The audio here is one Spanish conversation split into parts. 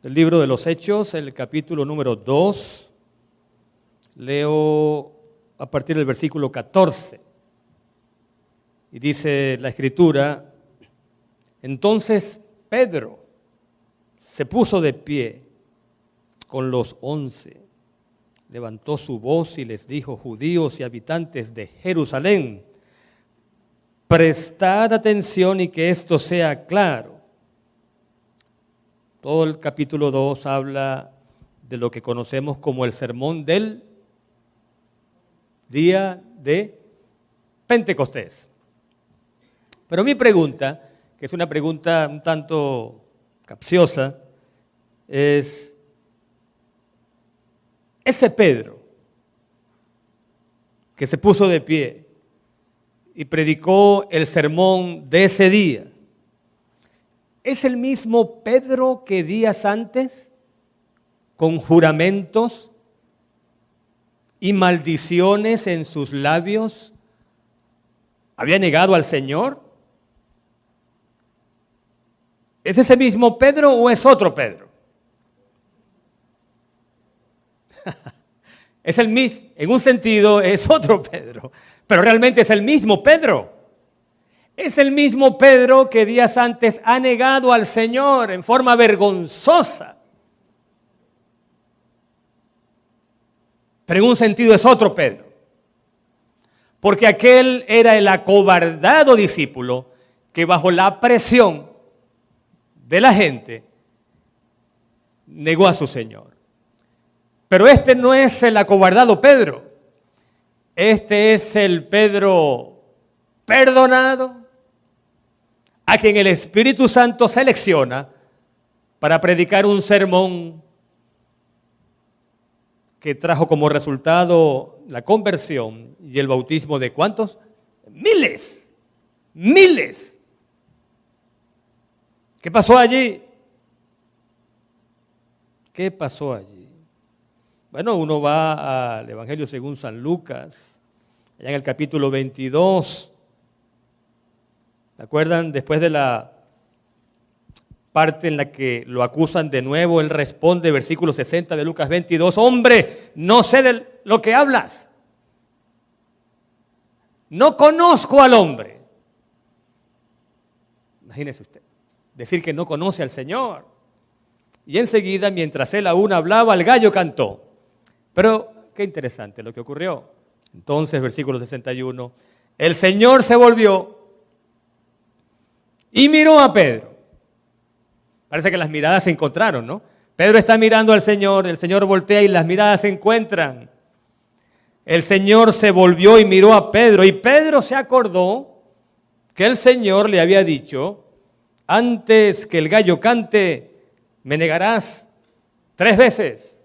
del libro de los Hechos, el capítulo número 2. Leo a partir del versículo 14. Y dice la Escritura: entonces Pedro se puso de pie con los 11, levantó su voz y les dijo: judíos y habitantes de Jerusalén, prestad atención y que esto sea claro. Todo el capítulo 2 habla de lo que conocemos como el sermón del día de Pentecostés. Pero mi pregunta, que es una pregunta un tanto capciosa, es: ese Pedro que se puso de pie y predicó el sermón de ese día, ¿es el mismo Pedro que días antes, con juramentos y maldiciones en sus labios, había negado al Señor? ¿Es ese mismo Pedro o es otro Pedro? Es el mismo, en un sentido es otro Pedro, pero realmente es el mismo Pedro. Es el mismo Pedro que días antes ha negado al Señor en forma vergonzosa. Pero en un sentido es otro Pedro. Porque aquel era el acobardado discípulo que bajo la presión de la gente negó a su Señor. Pero este no es el acobardado Pedro. Este es el Pedro perdonado, a quien el Espíritu Santo selecciona para predicar un sermón que trajo como resultado la conversión y el bautismo de ¿cuántos? Miles, miles. ¿Qué pasó allí? ¿Qué pasó allí? Bueno, uno va al Evangelio según San Lucas, allá en el capítulo 22. ¿Se acuerdan? Después de la parte en la que lo acusan de nuevo, él responde, versículo 60 de Lucas 22, hombre, no sé de lo que hablas. No conozco al hombre. Imagínese usted, decir que no conoce al Señor. Y enseguida, mientras él aún hablaba, el gallo cantó. Pero qué interesante lo que ocurrió. Entonces, versículo 61, el Señor se volvió y miró a Pedro. Parece que las miradas se encontraron, ¿no? Pedro está mirando al Señor, el Señor voltea y las miradas se encuentran. El Señor se volvió y miró a Pedro, y Pedro se acordó que el Señor le había dicho: antes que el gallo cante, me negarás 3 veces.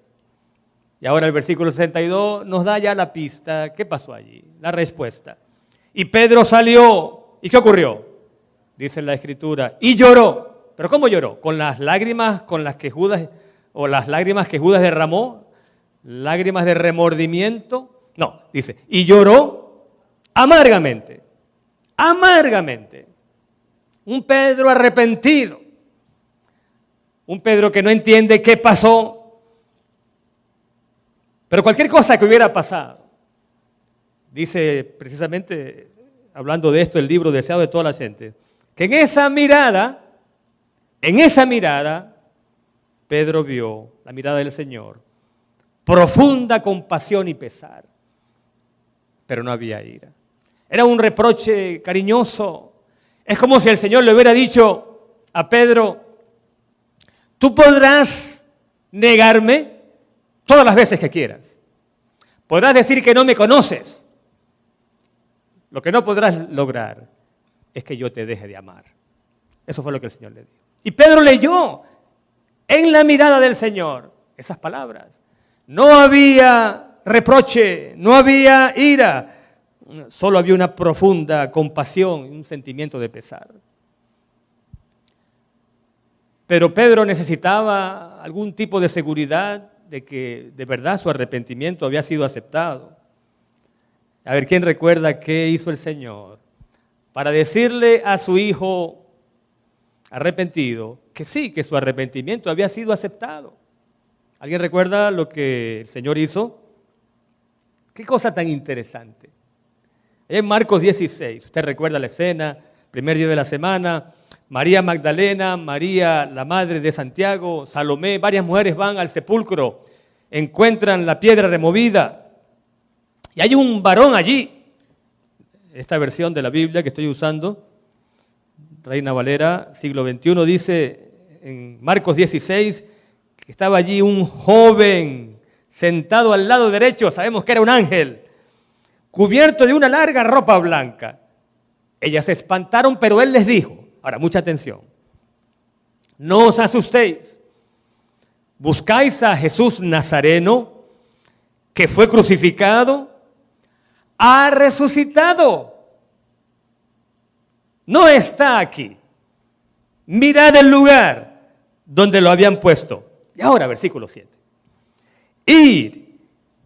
Y ahora el versículo 62 nos da ya la pista. ¿Qué pasó allí? La respuesta. Y Pedro salió. ¿Y qué ocurrió? Dice la Escritura, y lloró. ¿Pero cómo lloró? ¿Con las lágrimas con las que Judas, o las lágrimas que Judas derramó? ¿Lágrimas de remordimiento? No, dice, y lloró amargamente. Amargamente. Un Pedro arrepentido. Un Pedro que no entiende qué pasó. Pero cualquier cosa que hubiera pasado, dice precisamente, hablando de esto, el libro Deseado de toda la gente, que en esa mirada, Pedro vio la mirada del Señor, profunda compasión y pesar, pero no había ira. Era un reproche cariñoso. Es como si el Señor le hubiera dicho a Pedro: tú podrás negarme todas las veces que quieras. Podrás decir que no me conoces. Lo que no podrás lograr es que yo te deje de amar. Eso fue lo que el Señor le dijo. Y Pedro leyó en la mirada del Señor esas palabras. No había reproche, no había ira, solo había una profunda compasión, un sentimiento de pesar. Pero Pedro necesitaba algún tipo de seguridad de que de verdad su arrepentimiento había sido aceptado. A ver, ¿quién recuerda qué hizo el Señor para decirle a su hijo arrepentido, que sí, que su arrepentimiento había sido aceptado. ¿Alguien recuerda lo que el Señor hizo? Qué cosa tan interesante. En Marcos 16, usted recuerda la escena, primer día de la semana, María Magdalena, María la madre de Santiago, Salomé, varias mujeres van al sepulcro, encuentran la piedra removida y hay un varón allí. Esta versión de la Biblia que estoy usando, Reina Valera, siglo XXI, dice en Marcos 16 que estaba allí un joven sentado al lado derecho, sabemos que era un ángel, cubierto de una larga ropa blanca. Ellas se espantaron, pero él les dijo, ahora mucha atención, no os asustéis, buscáis a Jesús Nazareno, que fue crucificado, ha resucitado, no está aquí, mirad el lugar donde lo habían puesto. Y ahora, versículo 7. Id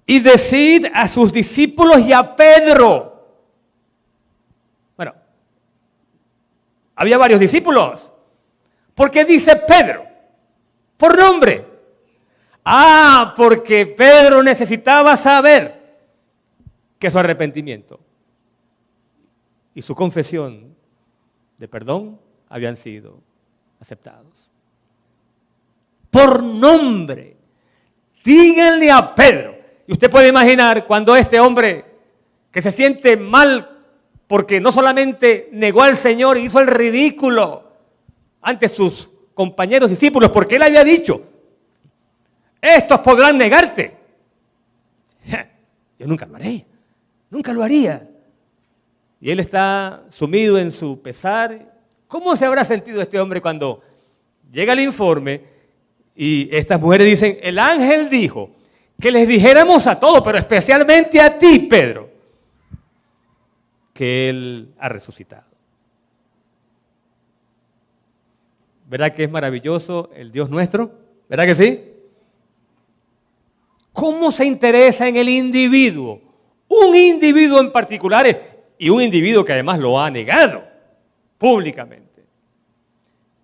y decid a sus discípulos y a Pedro. Bueno, había varios discípulos. ¿Por qué dice Pedro? Por nombre. Ah, porque Pedro necesitaba saber que su arrepentimiento y su confesión de perdón habían sido aceptados. Por nombre. Díganle a Pedro. Y usted puede imaginar cuando este hombre que se siente mal porque no solamente negó al Señor y hizo el ridículo ante sus compañeros discípulos, porque él había dicho, estos podrán negarte. Yo nunca lo haré, nunca lo haría. Y él está sumido en su pesar. ¿Cómo se habrá sentido este hombre cuando llega el informe y estas mujeres dicen, el ángel dijo que les dijéramos a todos, pero especialmente a ti, Pedro, que él ha resucitado? ¿Verdad que es maravilloso el Dios nuestro? ¿Verdad que sí? ¿Cómo se interesa en el individuo? Un individuo en particular y un individuo que además lo ha negado públicamente.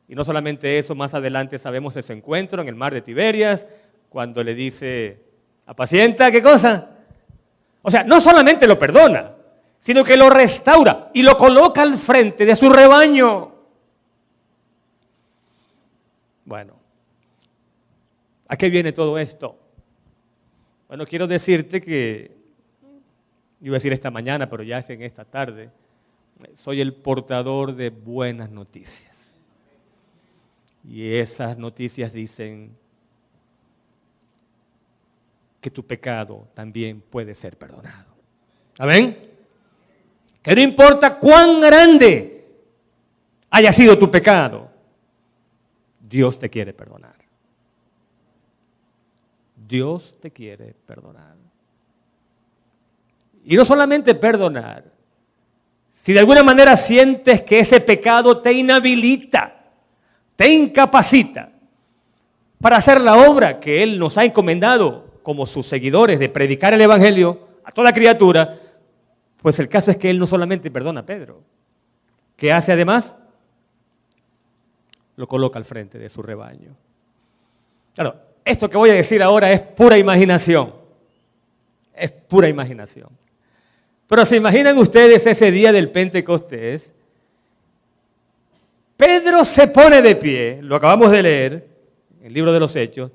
Y no solamente eso, más adelante sabemos ese encuentro en el mar de Tiberias, cuando le dice, apacienta, ¿qué cosa? O sea, no solamente lo perdona, sino que lo restaura y lo coloca al frente de su rebaño. Bueno, ¿a qué viene todo esto? Bueno, quiero decirte que, iba a decir esta mañana, pero ya es en esta tarde, soy el portador de buenas noticias. Y esas noticias dicen que tu pecado también puede ser perdonado. ¿Amén? Que no importa cuán grande haya sido tu pecado, Dios te quiere perdonar. Dios te quiere perdonar. Y no solamente perdonar, si de alguna manera sientes que ese pecado te inhabilita, te incapacita para hacer la obra que Él nos ha encomendado como sus seguidores de predicar el Evangelio a toda criatura, pues el caso es que Él no solamente perdona a Pedro, ¿qué hace además? Lo coloca al frente de su rebaño. Claro, esto que voy a decir ahora es pura imaginación, es pura imaginación. Pero ¿se imaginan ustedes ese día del Pentecostés? Pedro se pone de pie, lo acabamos de leer, en el libro de los Hechos,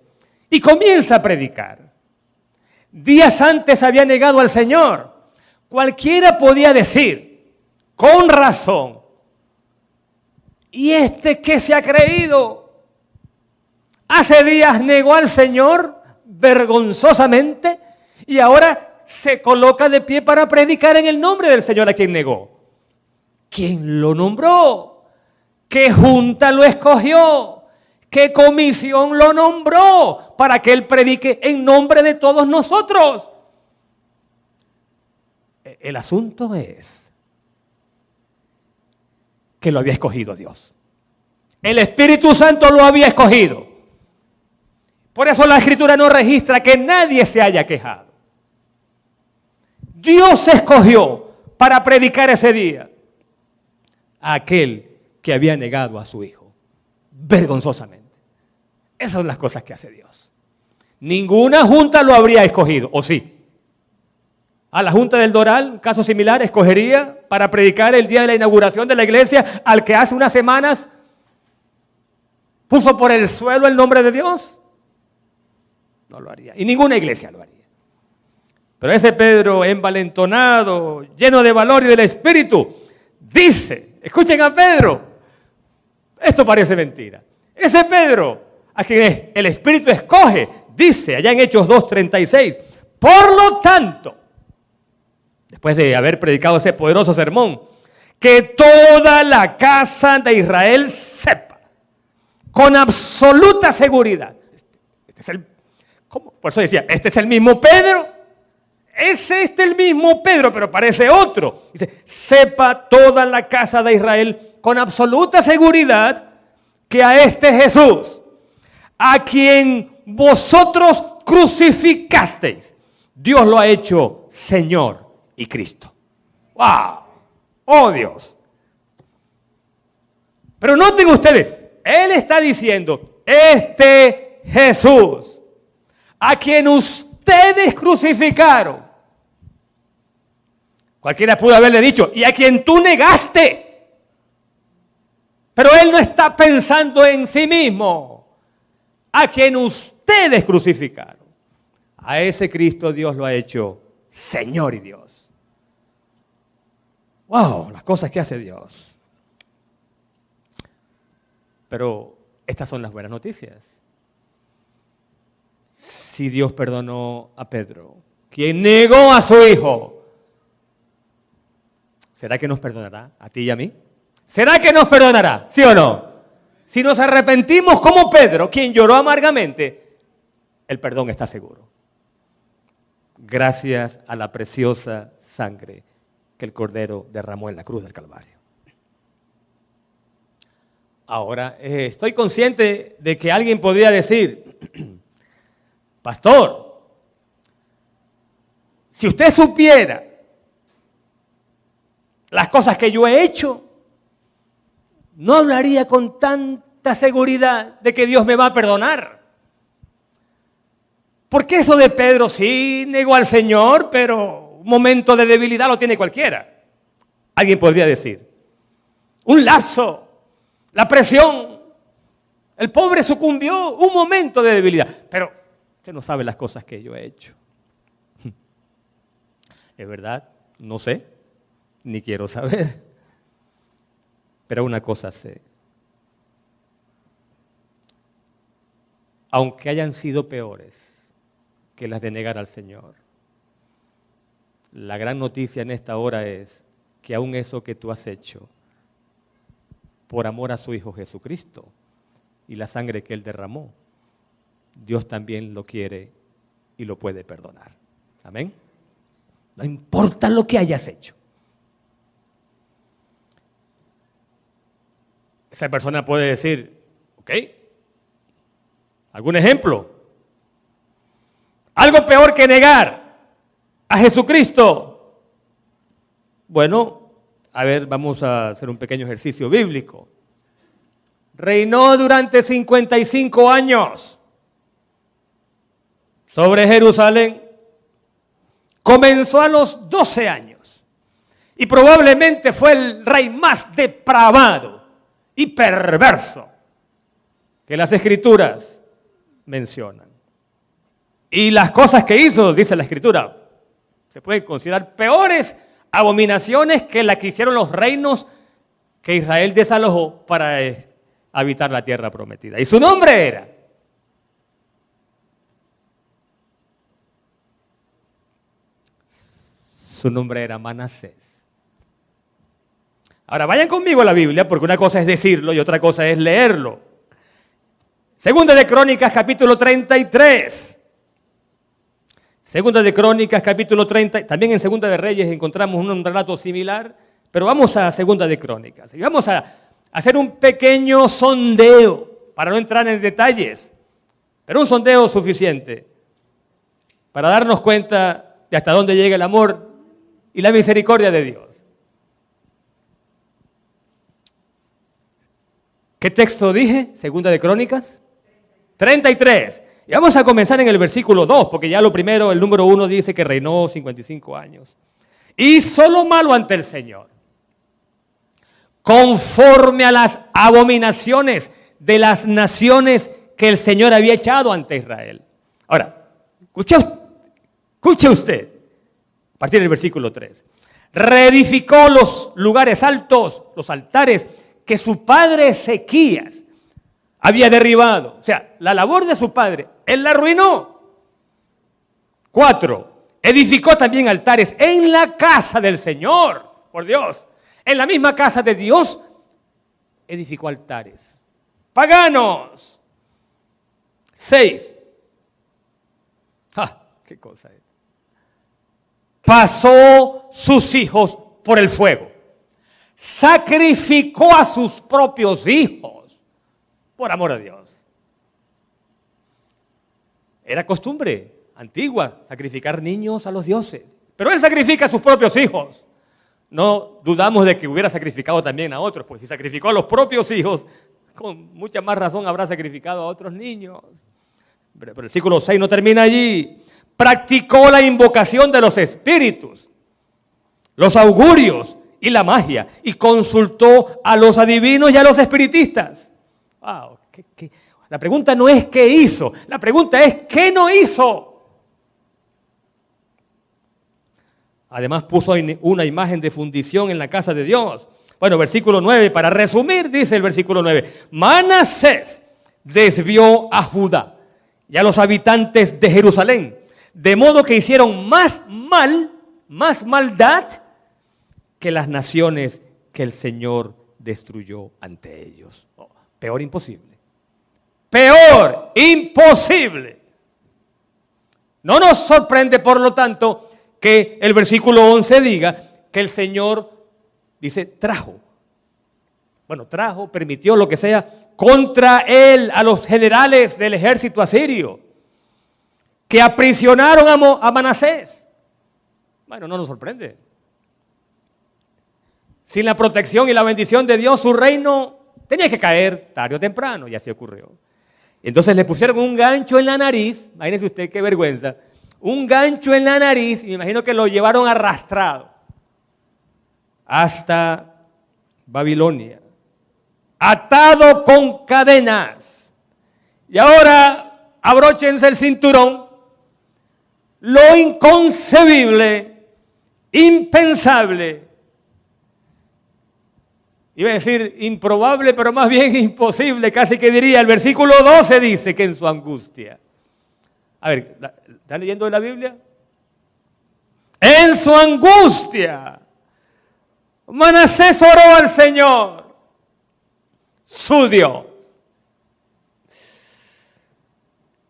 y comienza a predicar. Días antes había negado al Señor. Cualquiera podía decir, con razón, ¿y este qué se ha creído? Hace días negó al Señor vergonzosamente y ahora se coloca de pie para predicar en el nombre del Señor a quien negó. ¿Quién lo nombró? ¿Qué junta lo escogió? ¿Qué comisión lo nombró para que él predique en nombre de todos nosotros? El asunto es que lo había escogido Dios. El Espíritu Santo lo había escogido. Por eso la Escritura no registra que nadie se haya quejado. Dios escogió para predicar ese día a aquel que había negado a su Hijo. vergonzosamente. Esas son las cosas que hace Dios. Ninguna junta lo habría escogido, ¿o sí? A la junta del Doral, un caso similar, escogería para predicar el día de la inauguración de la iglesia al que hace unas semanas puso por el suelo el nombre de Dios. No lo haría. Y ninguna iglesia lo haría. Pero ese Pedro envalentonado, lleno de valor y del Espíritu, dice, escuchen a Pedro, esto parece mentira. Ese Pedro, a quien el Espíritu escoge, dice allá en Hechos 2:36, por lo tanto, después de haber predicado ese poderoso sermón, que toda la casa de Israel sepa, con absoluta seguridad. ¿Cómo? Por eso decía, este es el mismo Pedro. Es el mismo Pedro, pero parece otro. Dice, sepa toda la casa de Israel con absoluta seguridad que a este Jesús, a quien vosotros crucificasteis, Dios lo ha hecho Señor y Cristo. ¡Wow! ¡Oh Dios! Pero noten ustedes, Él está diciendo, este Jesús, a quien ustedes crucificaron. Cualquiera pudo haberle dicho, y a quien tú negaste. Pero Él no está pensando en sí mismo. A quien ustedes crucificaron. A ese Cristo Dios lo ha hecho Señor y Dios. ¡Wow! Las cosas que hace Dios. Pero estas son las buenas noticias. Si Dios perdonó a Pedro, quien negó a su hijo, ¿será que nos perdonará a ti y a mí? ¿Será que nos perdonará? ¿Sí o no? Si nos arrepentimos como Pedro, quien lloró amargamente, el perdón está seguro. Gracias a la preciosa sangre que el Cordero derramó en la cruz del Calvario. Ahora, estoy consciente de que alguien podría decir, pastor, si usted supiera las cosas que yo he hecho, no hablaría con tanta seguridad de que Dios me va a perdonar. Porque eso de Pedro sí negó al Señor, pero un momento de debilidad lo tiene cualquiera. Alguien podría decir, un lapso, la presión, el pobre sucumbió, un momento de debilidad. Pero usted no sabe las cosas que yo he hecho. ¿Es verdad? No sé, ni quiero saber. Pero una cosa sé. Aunque hayan sido peores que las de negar al Señor, la gran noticia en esta hora es que aún eso que tú has hecho, por amor a su Hijo Jesucristo y la sangre que Él derramó, Dios también lo quiere y lo puede perdonar. Amén. No importa lo que hayas hecho. Esa persona puede decir, ok, ¿algún ejemplo? Algo peor que negar a Jesucristo. Bueno, a ver, vamos a hacer un pequeño ejercicio bíblico. Reinó durante 55 años sobre Jerusalén. Comenzó a los 12 años y probablemente fue el rey más depravado y perverso que las Escrituras mencionan. Y las cosas que hizo, dice la Escritura, se pueden considerar peores abominaciones que las que hicieron los reinos que Israel desalojó para habitar la tierra prometida. Y su nombre era Manasés. Ahora vayan conmigo a la Biblia, porque una cosa es decirlo y otra cosa es leerlo. Segunda de Crónicas, capítulo 33. Segunda de Crónicas, capítulo 30. También en Segunda de Reyes encontramos un relato similar, pero vamos a Segunda de Crónicas. Y vamos a hacer un pequeño sondeo, para no entrar en detalles, pero un sondeo suficiente para darnos cuenta de hasta dónde llega el amor y la misericordia de Dios. ¿Qué texto dije? Segunda de Crónicas 33. Y vamos a comenzar en el versículo 2, porque ya lo primero, el número 1 dice que reinó 55 años. Hizo lo malo ante el Señor, conforme a las abominaciones de las naciones que el Señor había echado ante Israel. Ahora, escuche usted, a partir del versículo 3. Reedificó los lugares altos, los altares que su padre Ezequías había derribado. O sea, la labor de su padre, él la arruinó. 4. Edificó también altares en la casa del Señor, por Dios. En la misma casa de Dios, edificó altares paganos. 6. ¿Qué cosa es? Pasó sus hijos por el fuego. Sacrificó a sus propios hijos, por amor a Dios. Era costumbre antigua sacrificar niños a los dioses, pero él sacrifica a sus propios hijos. No dudamos de que hubiera sacrificado también a otros, pues si sacrificó a los propios hijos, con mucha más razón habrá sacrificado a otros niños. Pero el versículo 6 no termina allí. Practicó la invocación de los espíritus, los augurios y la magia, y consultó a los adivinos y a los espiritistas. Wow, La pregunta no es qué hizo, la pregunta es qué no hizo. Además puso una imagen de fundición en la casa de Dios. Bueno, versículo 9, para resumir, dice el versículo 9, Manasés desvió a Judá y a los habitantes de Jerusalén, de modo que hicieron más maldad que las naciones que el Señor destruyó ante ellos. Peor imposible. Peor imposible. No nos sorprende, por lo tanto, que el versículo 11 diga que el Señor, dice, permitió lo que sea, contra él a los generales del ejército asirio, que aprisionaron a Manasés. Bueno, no nos sorprende. Sin la protección y la bendición de Dios, su reino tenía que caer tarde o temprano, y así ocurrió. Entonces le pusieron un gancho en la nariz, imagínese usted qué vergüenza, un gancho en la nariz, y me imagino que lo llevaron arrastrado hasta Babilonia, atado con cadenas. Y ahora abróchense el cinturón. Lo inconcebible, impensable, iba a decir improbable, pero más bien imposible, casi que diría. El versículo 12 dice que en su angustia. A ver, ¿están leyendo de la Biblia? En su angustia, Manasés oró al Señor, su Dios,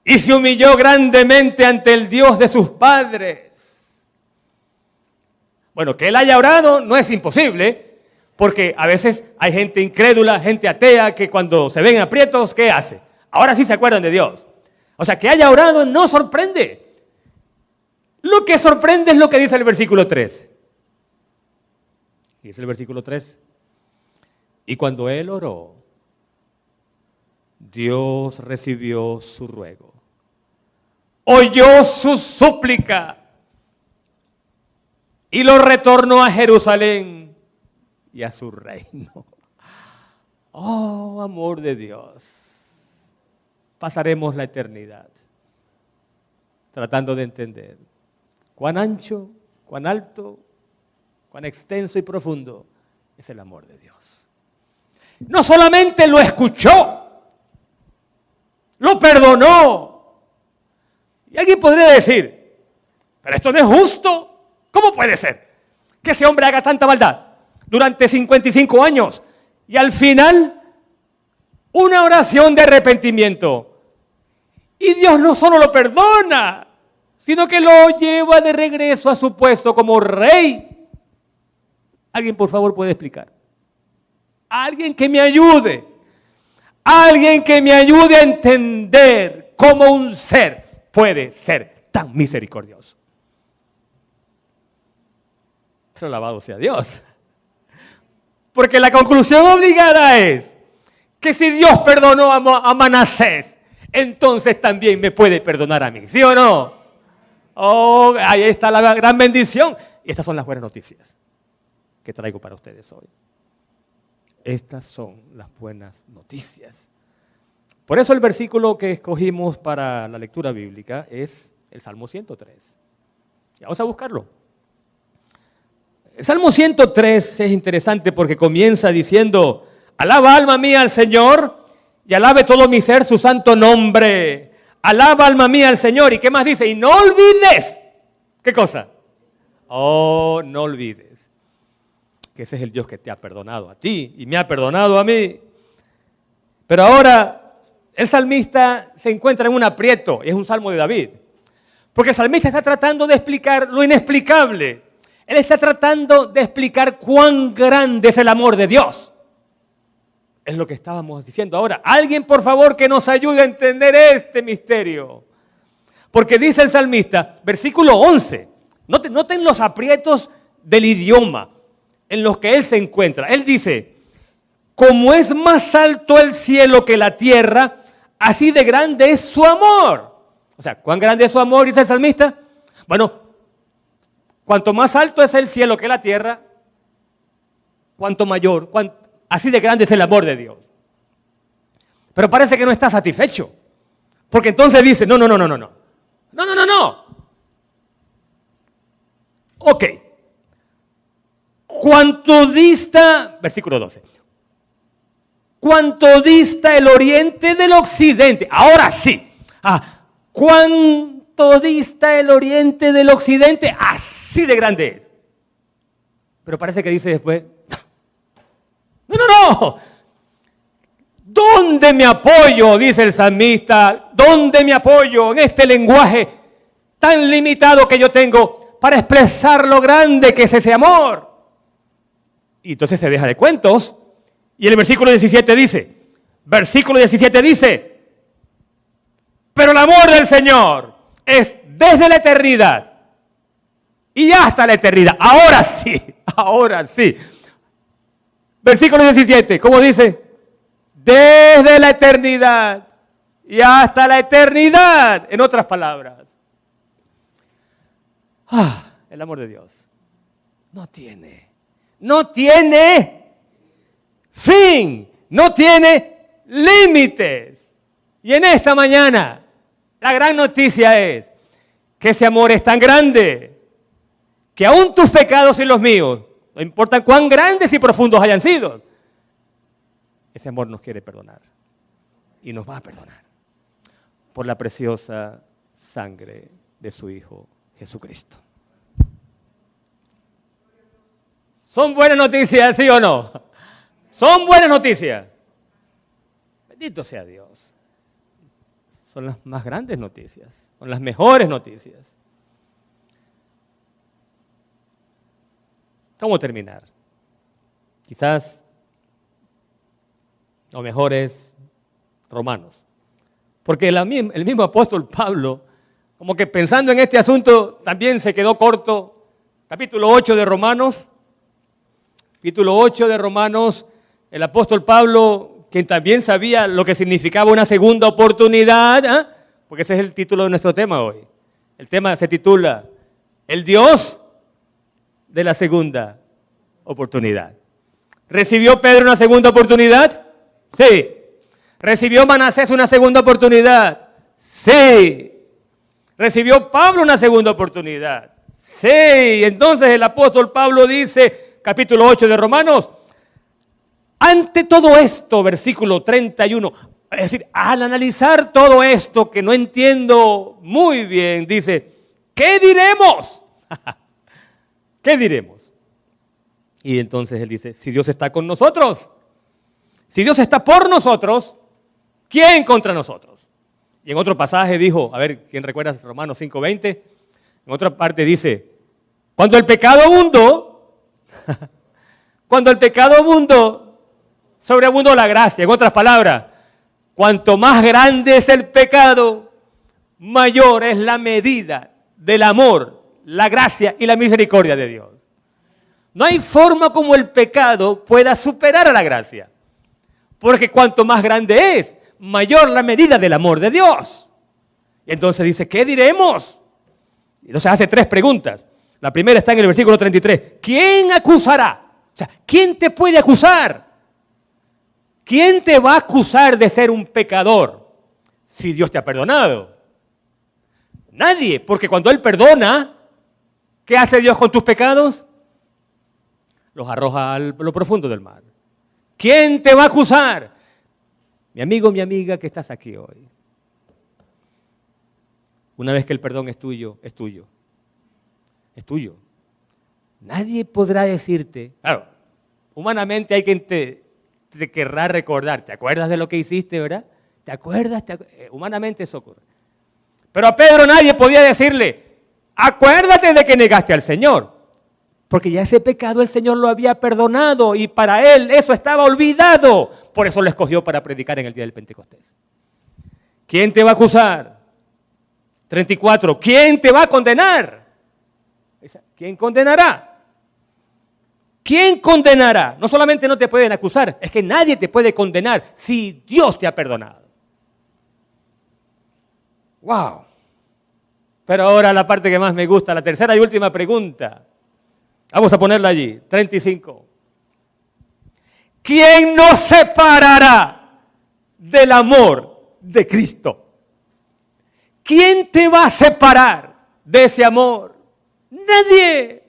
y se humilló grandemente ante el Dios de sus padres. Bueno, que él haya orado no es imposible, porque a veces hay gente incrédula, gente atea, que cuando se ven aprietos, ¿qué hace? Ahora sí se acuerdan de Dios. O sea, que haya orado no sorprende. Lo que sorprende es lo que dice el versículo 3. Dice el versículo 3. Y cuando él oró, Dios recibió su ruego, oyó su súplica y lo retornó a Jerusalén y a su reino. Oh, amor de Dios. Pasaremos la eternidad tratando de entender cuán ancho, cuán alto, cuán extenso y profundo es el amor de Dios. No solamente lo escuchó, lo perdonó. Y alguien podría decir, pero esto no es justo. ¿Cómo puede ser que ese hombre haga tanta maldad durante 55 años y al final una oración de arrepentimiento? Y Dios no solo lo perdona, sino que lo lleva de regreso a su puesto como rey. ¿Alguien, por favor, puede explicar? Alguien que me ayude. Alguien que me ayude a entender cómo un ser puede ser tan misericordioso. Pero alabado sea Dios. Porque la conclusión obligada es que si Dios perdonó a Manasés, entonces también me puede perdonar a mí, ¿sí o no? Oh, ahí está la gran bendición. Y estas son las buenas noticias que traigo para ustedes hoy. Estas son las buenas noticias. Por eso el versículo que escogimos para la lectura bíblica es el Salmo 103. Vamos a buscarlo. El Salmo 103 es interesante porque comienza diciendo: alaba alma mía al Señor y alabe todo mi ser su santo nombre. Alaba alma mía al Señor. ¿Y qué más dice? Y no olvides. ¿Qué cosa? Oh, no olvides que ese es el Dios que te ha perdonado a ti y me ha perdonado a mí. Pero ahora el salmista se encuentra en un aprieto, y es un salmo de David. Porque el salmista está tratando de explicar lo inexplicable. Él está tratando de explicar cuán grande es el amor de Dios. Es lo que estábamos diciendo ahora. Alguien, por favor, que nos ayude a entender este misterio. Porque dice el salmista, versículo 11, noten los aprietos del idioma en los que él se encuentra. Él dice: como es más alto el cielo que la tierra, así de grande es su amor. O sea, ¿cuán grande es su amor?, dice el salmista. Bueno, cuanto más alto es el cielo que la tierra, cuanto mayor, así de grande es el amor de Dios. Pero parece que no está satisfecho. Porque entonces dice: no. Ok. ¿Cuánto dista, versículo 12, cuánto dista el oriente del occidente? Ahora sí. ¿Cuánto dista el oriente del occidente? Así de grande es. Pero parece que dice después: no. ¿Dónde me apoyo?, dice el salmista. ¿Dónde me apoyo en este lenguaje tan limitado que yo tengo para expresar lo grande que es ese amor? Y entonces se deja de cuentos. Y el versículo 17 dice, pero el amor del Señor es desde la eternidad y hasta la eternidad. Ahora sí. Versículo 17, ¿cómo dice? Desde la eternidad y hasta la eternidad. En otras palabras, el amor de Dios no tiene fin, no tiene límites. Y en esta mañana, la gran noticia es que ese amor es tan grande que aún tus pecados y los míos, no importa cuán grandes y profundos hayan sido, ese amor nos quiere perdonar y nos va a perdonar por la preciosa sangre de su Hijo Jesucristo. ¿Son buenas noticias, sí o no? ¿Son buenas noticias? Bendito sea Dios. Son las más grandes noticias, son las mejores noticias. ¿Cómo terminar? Quizás lo mejor es Romanos. Porque el mismo apóstol Pablo, como que pensando en este asunto, también se quedó corto. Capítulo 8 de Romanos. Capítulo 8 de Romanos, el apóstol Pablo, quien también sabía lo que significaba una segunda oportunidad, porque ese es el título de nuestro tema hoy. El tema se titula El Dios de la segunda oportunidad. ¿Recibió Pedro una segunda oportunidad? Sí. ¿Recibió Manasés una segunda oportunidad? Sí. ¿Recibió Pablo una segunda oportunidad? Sí. Entonces el apóstol Pablo dice, capítulo 8 de Romanos, ante todo esto, versículo 31, es decir, al analizar todo esto que no entiendo muy bien, dice, ¿qué diremos? ¿Qué diremos? Y entonces él dice, si Dios está con nosotros, si Dios está por nosotros, ¿quién contra nosotros? Y en otro pasaje dijo, a ver, ¿quién recuerda Romanos 5:20? En otra parte dice, cuando el pecado abundó, sobreabundó la gracia. En otras palabras, cuanto más grande es el pecado, mayor es la medida del amor, la gracia y la misericordia de Dios. No hay forma como el pecado pueda superar a la gracia. Porque cuanto más grande es, mayor la medida del amor de Dios. Y entonces dice, ¿qué diremos? Entonces hace 3 preguntas. La primera está en el versículo 33. ¿Quién acusará? O sea, ¿quién te puede acusar? ¿Quién te va a acusar de ser un pecador si Dios te ha perdonado? Nadie, porque cuando Él perdona, ¿qué hace Dios con tus pecados? Los arroja a lo profundo del mar. ¿Quién te va a acusar? Mi amigo, mi amiga que estás aquí hoy. Una vez que el perdón es tuyo, es tuyo. Es tuyo. Nadie podrá decirte, claro, humanamente hay quien te querrá recordar. ¿Te acuerdas de lo que hiciste, verdad? ¿Te acuerdas? Humanamente eso ocurre. Pero a Pedro nadie podía decirle, acuérdate de que negaste al Señor. Porque ya ese pecado el Señor lo había perdonado y para él eso estaba olvidado. Por eso lo escogió para predicar en el día del Pentecostés. ¿Quién te va a acusar? 34. ¿Quién te va a condenar? ¿Quién condenará? ¿Quién condenará? No solamente no te pueden acusar, es que nadie te puede condenar si Dios te ha perdonado. ¡Wow! Pero ahora la parte que más me gusta, la tercera y última pregunta. Vamos a ponerla allí, 35. ¿Quién nos separará del amor de Cristo? ¿Quién te va a separar de ese amor? Nadie.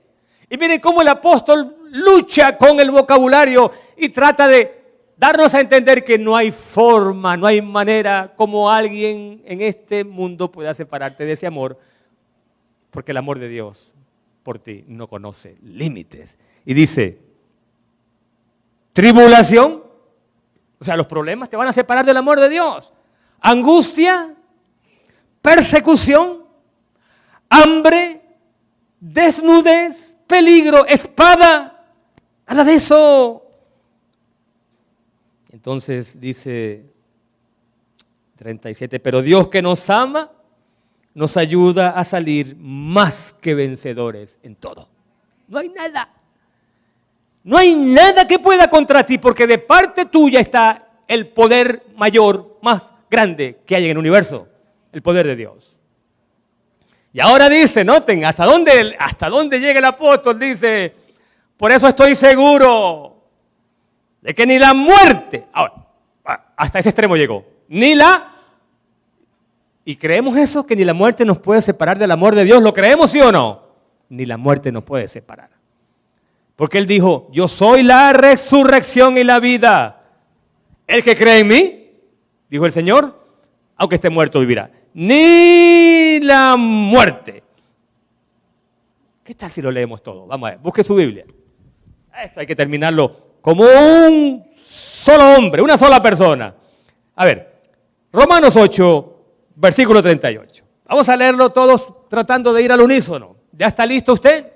Y miren cómo el apóstol lucha con el vocabulario y trata de darnos a entender que no hay forma, no hay manera como alguien en este mundo pueda separarte de ese amor, porque el amor de Dios por ti no conoce límites. Y dice, tribulación, o sea, los problemas te van a separar del amor de Dios. Angustia, persecución, hambre, desnudez, peligro, espada, nada de eso. Entonces dice 37, pero Dios que nos ama, nos ayuda a salir más que vencedores en todo. No hay nada. No hay nada que pueda contra ti, porque de parte tuya está el poder mayor, más grande que hay en el universo, el poder de Dios. Y ahora dice, noten, hasta dónde llega el apóstol, dice, por eso estoy seguro de que ni la muerte, ahora, hasta ese extremo llegó, ¿y creemos eso? Que ni la muerte nos puede separar del amor de Dios, ¿lo creemos sí o no? Ni la muerte nos puede separar. Porque Él dijo, yo soy la resurrección y la vida. El que cree en mí, dijo el Señor, aunque esté muerto vivirá. Ni la muerte. ¿Qué tal si lo leemos todo? Vamos a ver, busque su Biblia. Esto hay que terminarlo como un solo hombre, una sola persona. A ver, Romanos 8, versículo 38. Vamos a leerlo todos tratando de ir al unísono. ¿Ya está listo usted?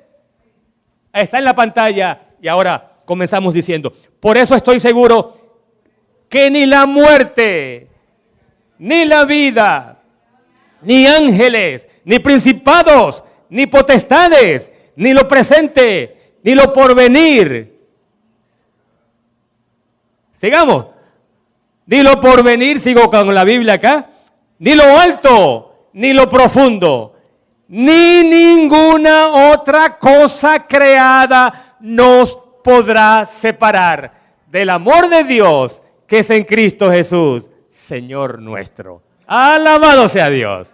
Está en la pantalla y ahora comenzamos diciendo, por eso estoy seguro que ni la muerte, ni la vida, ni ángeles, ni principados, ni potestades, ni lo presente, ni lo porvenir. Sigamos. Ni lo porvenir, sigo con la Biblia acá, ni lo alto, ni lo profundo, ni ninguna otra cosa creada nos podrá separar del amor de Dios que es en Cristo Jesús, Señor nuestro. Alabado sea Dios.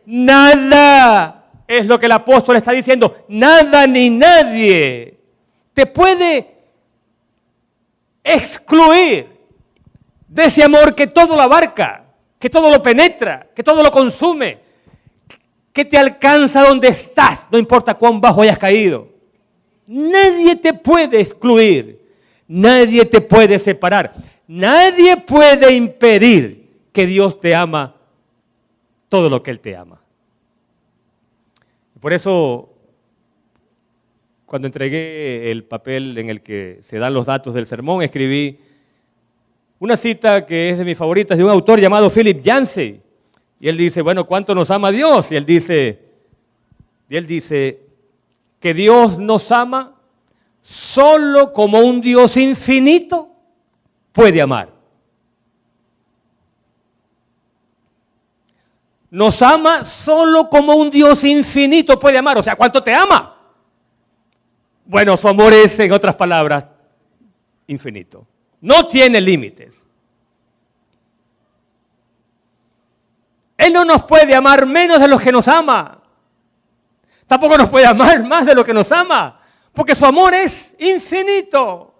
Nada, es lo que el apóstol está diciendo, nada ni nadie te puede excluir de ese amor que todo lo abarca, que todo lo penetra, que todo lo consume, que te alcanza donde estás, no importa cuán bajo hayas caído. Nadie te puede excluir, nadie te puede separar, nadie puede impedir que Dios te ama todo lo que Él te ama. Por eso, cuando entregué el papel en el que se dan los datos del sermón, escribí una cita que es de mis favoritas de un autor llamado Philip Yancey. Y él dice, bueno, ¿cuánto nos ama Dios? Y él dice que Dios nos ama solo como un Dios infinito puede amar. Nos ama solo como un Dios infinito puede amar. O sea, ¿cuánto te ama? Bueno, su amor es, en otras palabras, infinito. No tiene límites. Él no nos puede amar menos de lo que nos ama. Tampoco nos puede amar más de lo que nos ama. Porque su amor es infinito.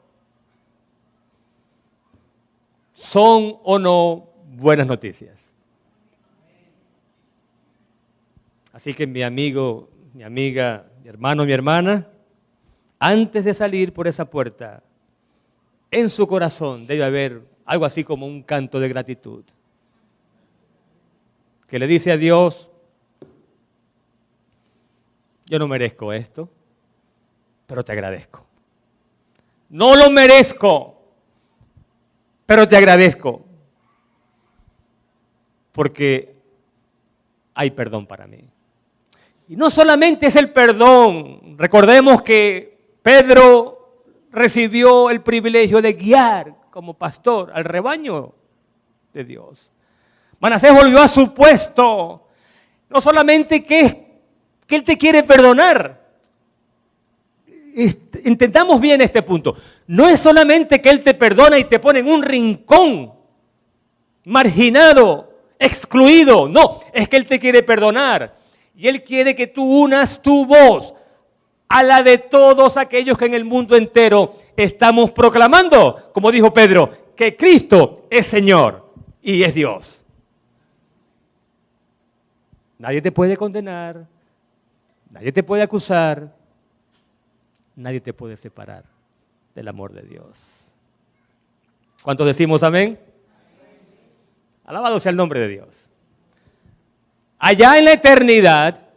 ¿Son o no buenas noticias? Así que mi amigo, mi amiga, mi hermano, mi hermana, antes de salir por esa puerta, en su corazón debe haber algo así como un canto de gratitud. Que le dice a Dios, yo no merezco esto, pero te agradezco. No lo merezco, pero te agradezco. Porque hay perdón para mí. Y no solamente es el perdón. Recordemos que Pedro recibió el privilegio de guiar como pastor al rebaño de Dios. Manasés volvió a su puesto. No solamente que Él te quiere perdonar. Entendamos bien este punto. No es solamente que Él te perdona y te pone en un rincón, marginado, excluido. No, es que Él te quiere perdonar. Y Él quiere que tú unas tu voz a la de todos aquellos que en el mundo entero estamos proclamando, como dijo Pedro, que Cristo es Señor y es Dios. Nadie te puede condenar, nadie te puede acusar, nadie te puede separar del amor de Dios. ¿Cuántos decimos amén? Alabado sea el nombre de Dios. Allá en la eternidad,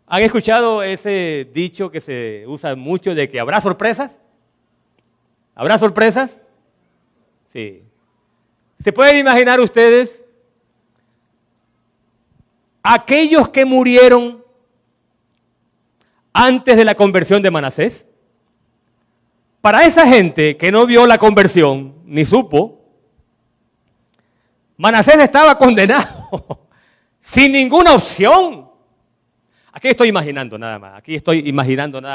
¿han escuchado ese dicho que se usa mucho de que habrá sorpresas? ¿Habrá sorpresas? Sí. ¿Se pueden imaginar ustedes aquellos que murieron antes de la conversión de Manasés? Para esa gente que no vio la conversión, ni supo, Manasés estaba condenado, sin ninguna opción. Aquí estoy imaginando nada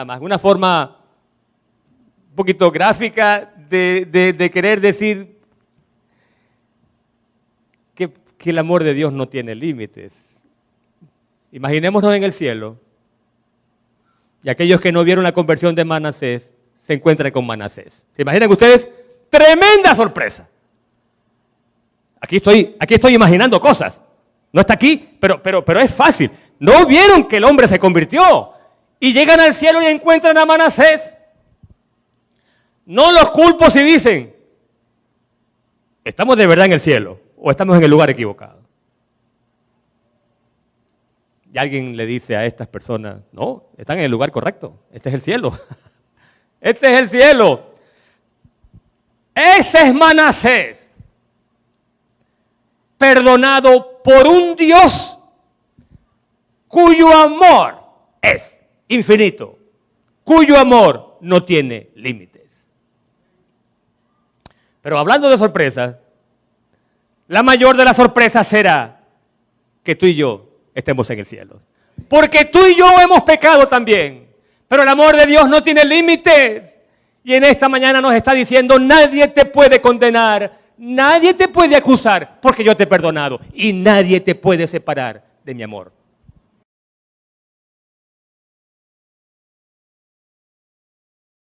más, una forma un poquito gráfica de querer decir que el amor de Dios no tiene límites. Imaginémonos en el cielo, y aquellos que no vieron la conversión de Manasés se encuentran con Manasés. ¿Se imaginan ustedes? ¡Tremenda sorpresa! Aquí estoy imaginando cosas. No está aquí, pero es fácil. No vieron que el hombre se convirtió y llegan al cielo y encuentran a Manasés. No los culpo si dicen, ¿estamos de verdad en el cielo o estamos en el lugar equivocado? Y alguien le dice a estas personas, no, están en el lugar correcto, este es el cielo. Este es el cielo. Ese es Manasés, perdonado por un Dios cuyo amor es infinito, cuyo amor no tiene límites. Pero hablando de sorpresas, la mayor de las sorpresas será que tú y yo estemos en el cielo. Porque tú y yo hemos pecado también, pero el amor de Dios no tiene límites. Y en esta mañana nos está diciendo, nadie te puede condenar, nadie te puede acusar, porque yo te he perdonado y nadie te puede separar de mi amor.